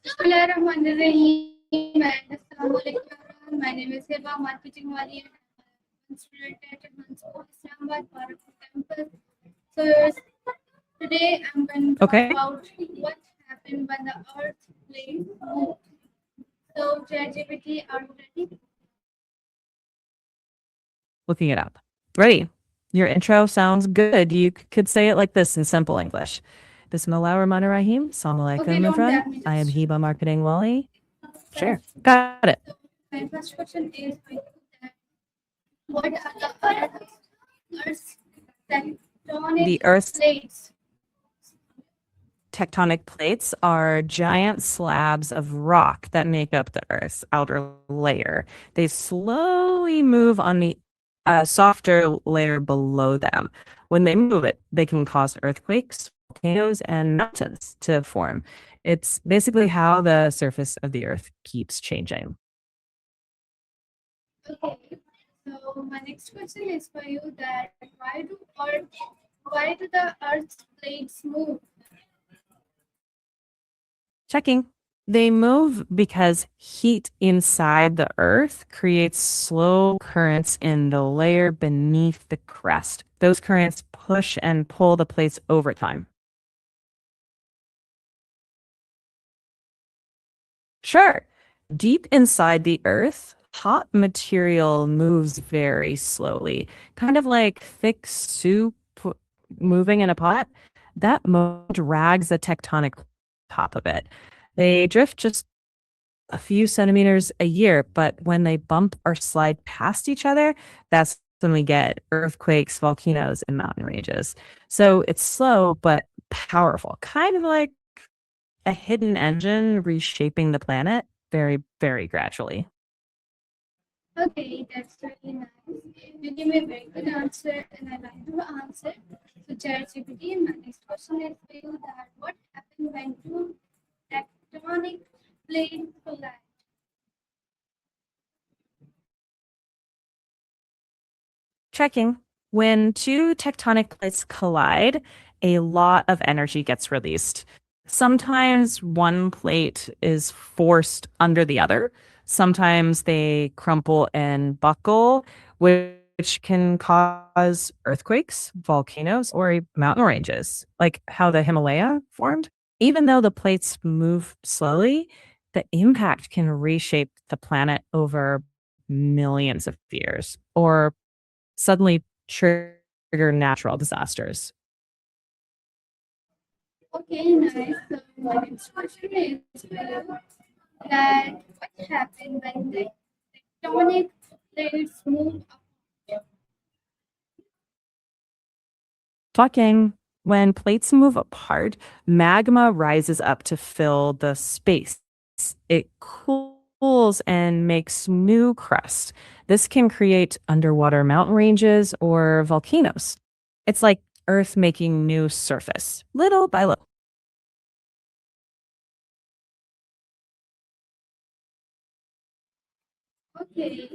Bismillahirrahmanirrahim and Assalamualaikum. My name is Hiba Marketing Wali and I'm a student at Islamabad Barack campus. So today I'm going to talk Okay. about what happened when the earth plate moved. So ChatGPT, are you ready? Looking it up. Ready. Your intro sounds good. You could say it like this in simple English. Bismillahirrahmanirrahim. Assalamu Okay, alaikum, don't everyone. tell me I am just. Hiba Marketing Wali. Sure. Got it. My first question is for you that what are the Earth's tectonic The Earth's plates? tectonic plates are giant slabs of rock that make up the Earth's outer layer. They slowly move on the softer layer below them. When they move it, they can cause earthquakes, volcanoes, and mountains to form. It's basically how the surface of the Earth keeps changing. Okay, so my next question is for you that why do the Earth's plates move? Checking. They move because heat inside the Earth creates slow currents in the layer beneath the crust. Those currents push and pull the plates over time. Sure. Deep inside the Earth, hot material moves very slowly, kind of like thick soup moving in a pot. That drags the tectonic top of it. They drift just a few centimeters a year, but when they bump or slide past each other, that's when we get earthquakes, volcanoes, and mountain ranges. So it's slow but powerful, kind of like a hidden engine reshaping the planet very, very gradually. Okay, that's really nice. You give me a very good answer, and I like to answer. So ChatGPT, my next question is for you that what happened when two tectonic plates collide? Checking. When two tectonic plates collide, a lot of energy gets released. Sometimes one plate is forced under the other. Sometimes they crumple and buckle, which can cause earthquakes, volcanoes, or mountain ranges, like how the Himalaya formed. Even though the plates move slowly, the impact can reshape the planet over millions of years or suddenly trigger natural disasters. Okay, nice. So my next question is for you that what happened when the tectonic plates move up? Talking. When plates move apart, magma rises up to fill the space. It cools and makes new crust. This can create underwater mountain ranges or volcanoes. It's like Earth making new surface, little by little. Okay,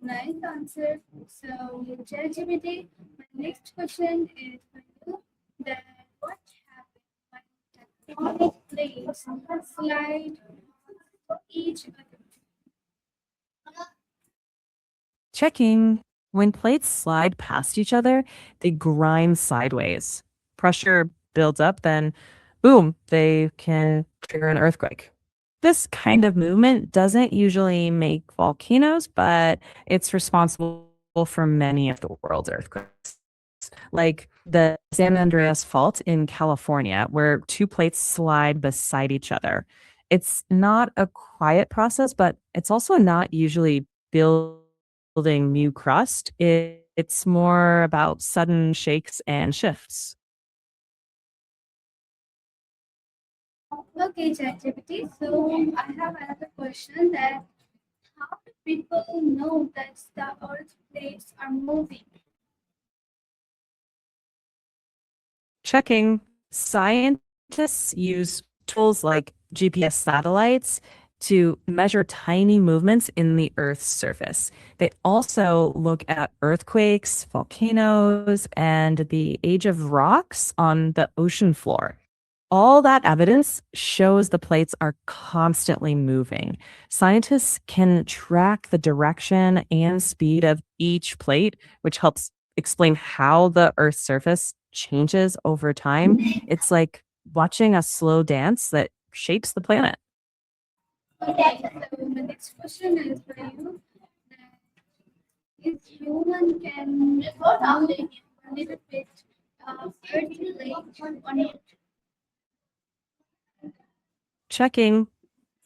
nice answer. So, ChatGPT, my next question is for you that what happened when tectonic plates slide each other? Checking. When plates slide past each other, they grind sideways. Pressure builds up, then boom, they can trigger an earthquake. This kind of movement doesn't usually make volcanoes, but it's responsible for many of the world's earthquakes, like the San Andreas Fault in California, where two plates slide beside each other. It's not a quiet process, but it's also not usually building new crust. It's more about sudden shakes and shifts. Okay, ChatGPT. So, I have another question that how do people know that the Earth plates are moving? Checking. Scientists use tools like GPS satellites to measure tiny movements in the Earth's surface. They also look at earthquakes, volcanoes, and the age of rocks on the ocean floor. All that evidence shows the plates are constantly moving. Scientists can track the direction and speed of each plate, which helps explain how the Earth's surface changes over time. It's like watching a slow dance that shapes the planet. Okay, so the next question is for you. If human can move a little bit Earth late on it. Checking.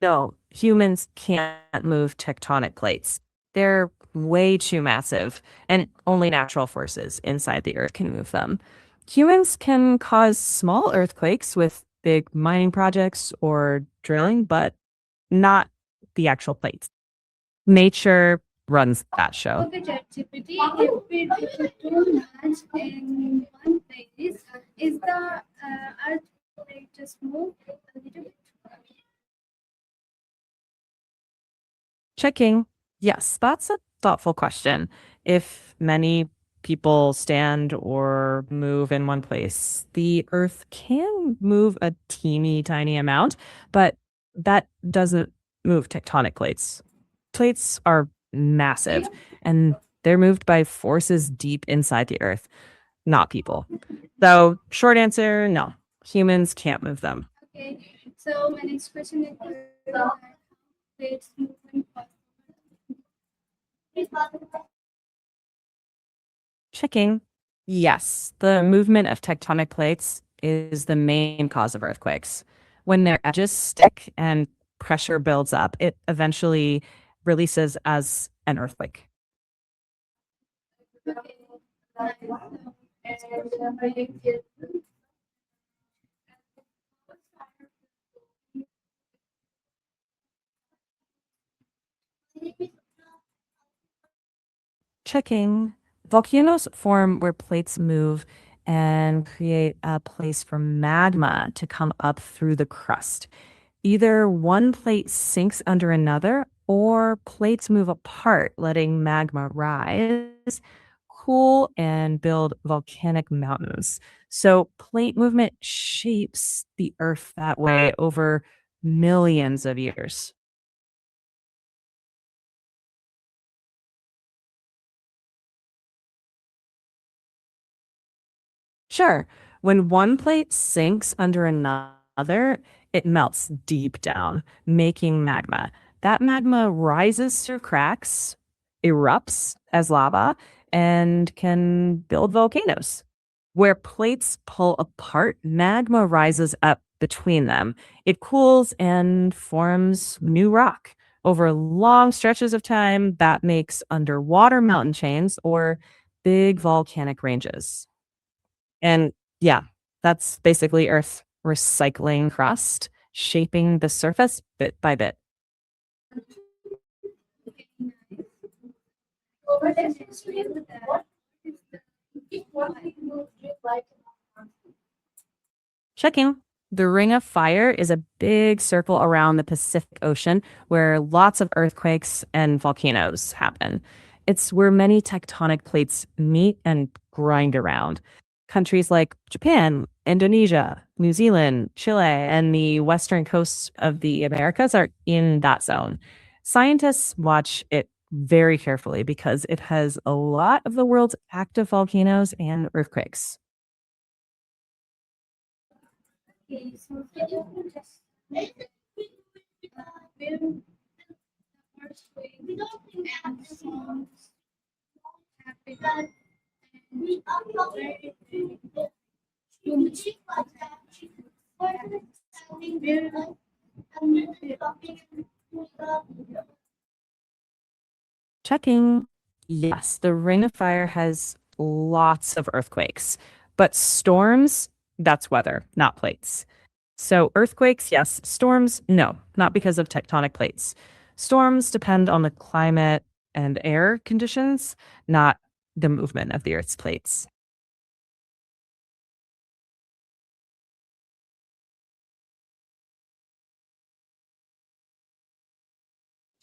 No, humans can't move tectonic plates. They're way too massive, and only natural forces inside the Earth can move them. Humans can cause small earthquakes with big mining projects or drilling, but not the actual plates. Nature runs that show. Okay, ChatGPT, if we do much in one place, is the Earth plate just move a little bit? Checking. Yes, that's a thoughtful question. If many people stand or move in one place, the Earth can move a teeny tiny amount, but that doesn't move tectonic plates. Plates are massive and they're moved by forces deep inside the Earth, not people. So, short answer no, humans can't move them. Okay, so my next question is that plates movement. Checking. Yes, the movement of tectonic plates is the main cause of earthquakes. When their edges stick and pressure builds up, it eventually releases as an earthquake. Okay, nice. So, next question for you. Checking. Volcanoes form where plates move and create a place for magma to come up through the crust. Either one plate sinks under another, or plates move apart, letting magma rise, cool, and build volcanic mountains. So, plate movement shapes the Earth that way over millions of years. Sure. When one plate sinks under another, it melts deep down, making magma. That magma rises through cracks, erupts as lava, and can build volcanoes. Where plates pull apart, magma rises up between them. It cools and forms new rock. Over long stretches of time, that makes underwater mountain chains or big volcanic ranges. And yeah, that's basically Earth recycling crust, shaping the surface bit by bit. Okay, nice. What is that? Checking. The Ring of Fire is a big circle around the Pacific Ocean where lots of earthquakes and volcanoes happen. It's where many tectonic plates meet and grind around. Countries like Japan, Indonesia, New Zealand, Chile, and the western coasts of the Americas are in that zone. Scientists watch it very carefully because it has a lot of the world's active volcanoes and earthquakes. Okay, so can you just build the first way and songs happen and very too much build Checking. Yes, the Ring of Fire has lots of earthquakes, but storms, that's weather, not plates. So, earthquakes, yes. Storms, no, not because of tectonic plates. Storms depend on the climate and air conditions, not the movement of the Earth's plates.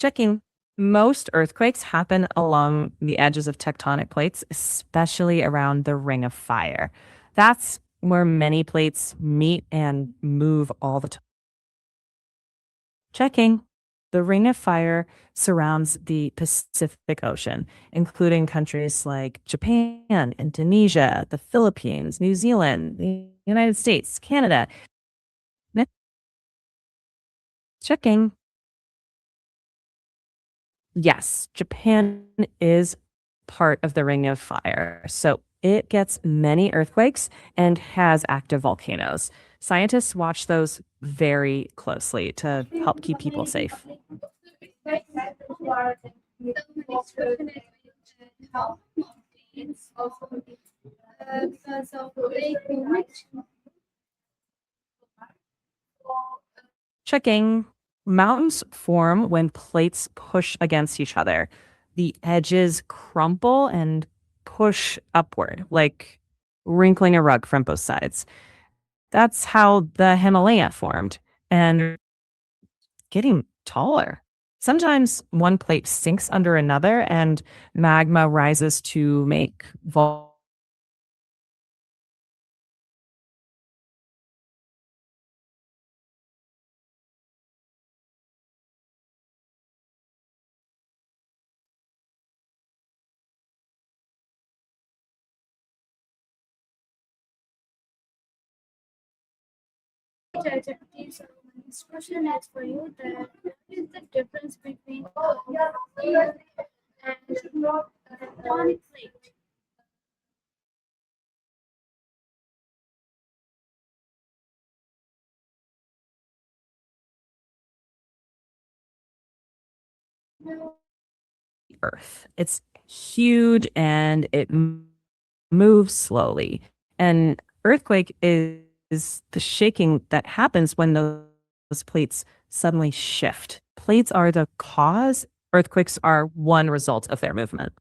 Checking. Most earthquakes happen along the edges of tectonic plates, especially around the Ring of Fire. That's where many plates meet and move all the time. Checking. The Ring of Fire surrounds the Pacific Ocean, including countries like Japan, Indonesia, the Philippines, New Zealand, the United States, Canada. Next, checking. Yes, Japan is part of the Ring of Fire. So it gets many earthquakes and has active volcanoes. Scientists watch those very closely to help keep people safe. How mountains because of lake movement. Checking. Mountains form when plates push against each other. The edges crumple and push upward, like wrinkling a rug from both sides. That's how the Himalaya formed and getting taller. Sometimes one plate sinks under another and magma rises to make ChatGPT, so my next question is for you that what is the difference between a and tectonic plate? Earth. It's huge and it moves slowly. And earthquake is the shaking that happens when those plates suddenly shift. Plates are the cause, earthquakes are one result of their movement.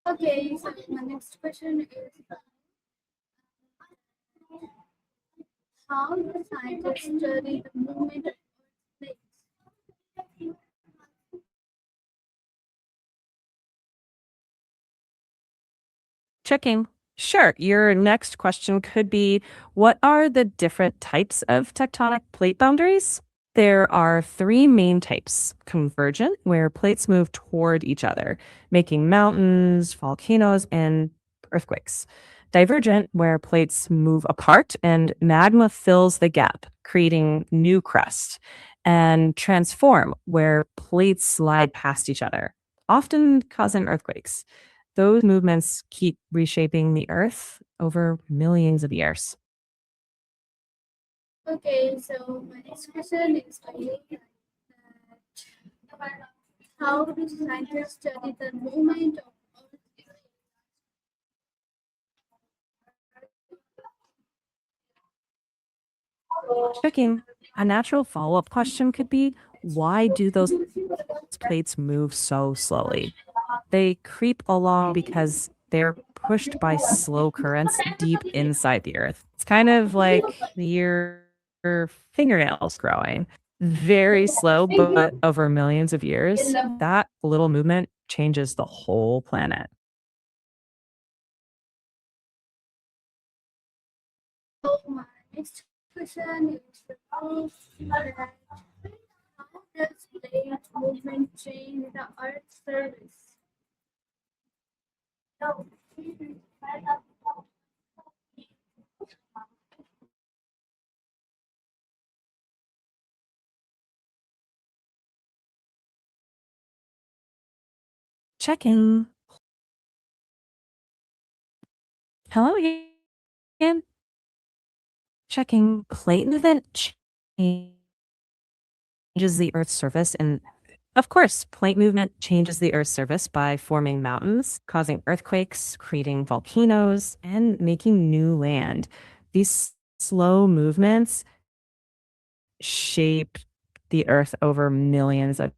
Okay, so my next question is how do scientists study the movement of plates? Checking. Sure. Your next question could be, what are the different types of tectonic plate boundaries? There are three main types: convergent, where plates move toward each other, making mountains, volcanoes, and earthquakes; divergent, where plates move apart and magma fills the gap, creating new crust; and transform, where plates slide past each other, often causing earthquakes. Those movements keep reshaping the earth over millions of years. Okay, so my next question is for you that how do scientists study the movement of Earth? Checking. A natural follow up question could be, why do those plates move so slowly? They creep along because they're pushed by slow currents deep inside the earth. It's kind of like your fingernails growing. Very slow, but over millions of years, that little movement changes the whole planet. So my next question is for you that how does plate movement change the Earth's surface? Checking. Hello again. Checking. Plate movement changes the Earth's surface. And of course, plate movement changes the Earth's surface by forming mountains, causing earthquakes, creating volcanoes, and making new land. These slow movements shape the Earth over millions of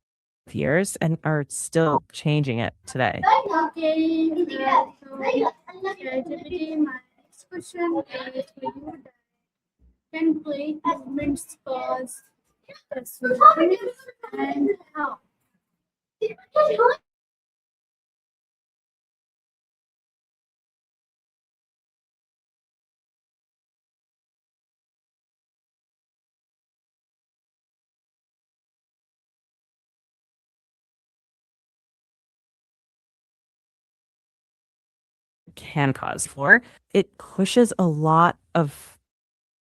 years and are still changing it today. Okay, so ChatGPT, my next question is for you that can plate movements cause the tsunami and how? can cause. For it pushes a lot of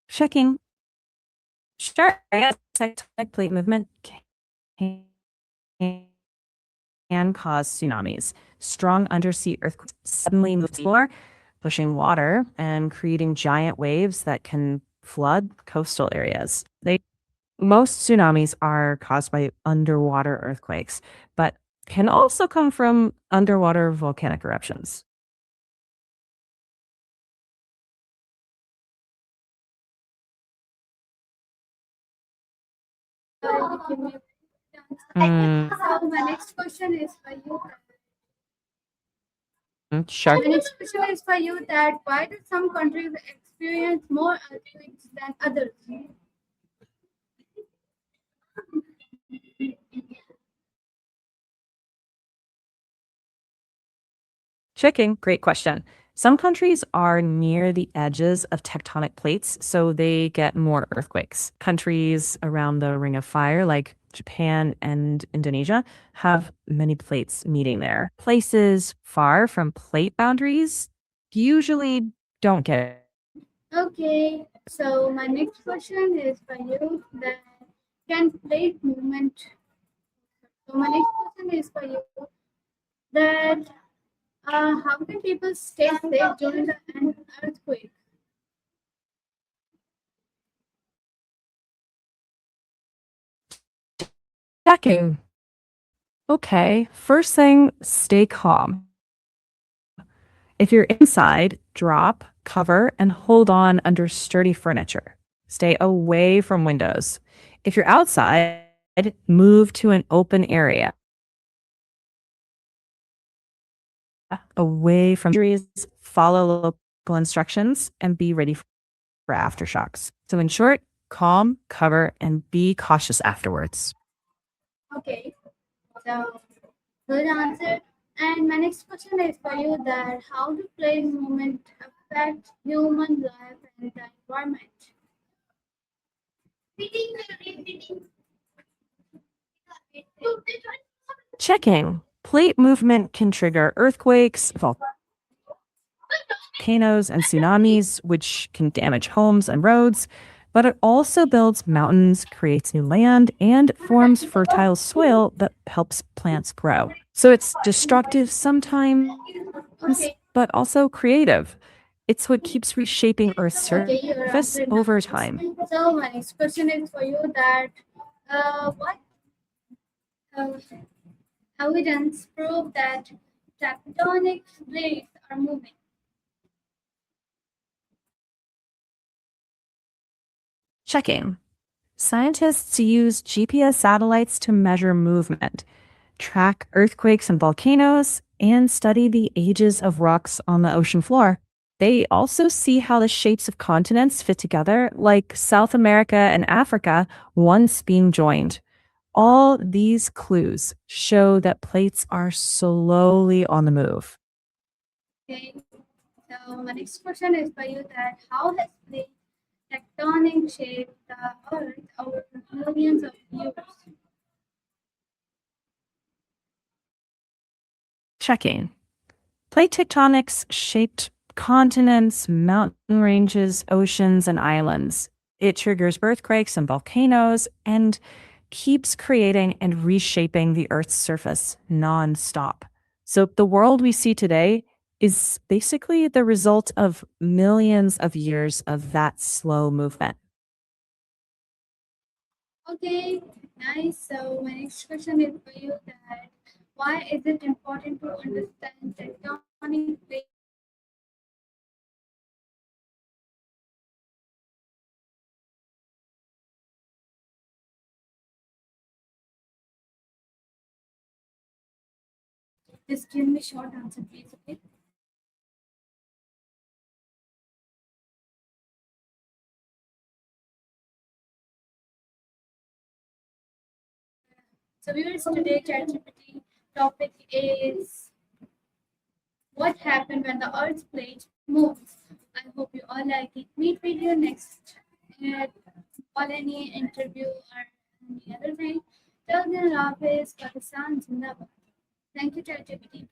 checking. Sure, I guess tectonic plate movement can cause tsunamis. Strong undersea earthquakes suddenly move the floor, pushing water and creating giant waves that can flood coastal areas. Most tsunamis are caused by underwater earthquakes, but can also come from underwater volcanic eruptions. Give me Mm, So my next question is for you. sure. My next question is for you that why do some countries experience more earthquakes than others? Checking, great question. Some countries are near the edges of tectonic plates, so they get more earthquakes. Countries around the Ring of Fire, like Japan and Indonesia, have many plates meeting there. Places far from plate boundaries usually don't get it. Okay, so my next question is for you that can plate movement. So my next question is for you that how can people stay safe during an earthquake? Checking. Okay, first thing, stay calm. If you're inside, drop, cover, and hold on under sturdy furniture. Stay away from windows. If you're outside, move to an open area. Away from injuries, follow local instructions, and be ready for aftershocks. So, in short, calm, cover, and be cautious afterwards. Okay, so good answer. And my next question is for you that how do plate movement affect human life and the environment? Checking. Plate movement can trigger earthquakes, volcanoes, and tsunamis, which can damage homes and roads. But it also builds mountains, creates new land, and forms fertile soil that helps plants grow. So it's destructive sometimes, Okay, but also creative. It's what keeps reshaping Earth's okay, your surface answer over nice. time. So my next question is for you that what uh, evidence prove that tectonic plates are moving? Checking. Scientists use GPS satellites to measure movement, track earthquakes and volcanoes, and study the ages of rocks on the ocean floor. They also see how the shapes of continents fit together, like South America and Africa once being joined. All these clues show that plates are slowly on the move. Okay, so my next question is for you that how has plate tectonic shaped the Earth over millions of years? Checking. Plate tectonics shaped continents, mountain ranges, oceans, and islands. It triggers earthquakes and volcanoes and keeps creating and reshaping the Earth's surface nonstop. So the world we see today is basically the result of millions of years of that slow movement. Okay, nice. So my next question is for you that why is it important to understand tectonic plates? Just give me short answer, please. Okay. So viewers, today ChatGPT topic is what happened when the Earth's plate moves. I hope you all like it. Meet video next at or any interview or any other thing. Till then, Hafiz, Pakistan, Zindabad. Thank you, ChatGPT.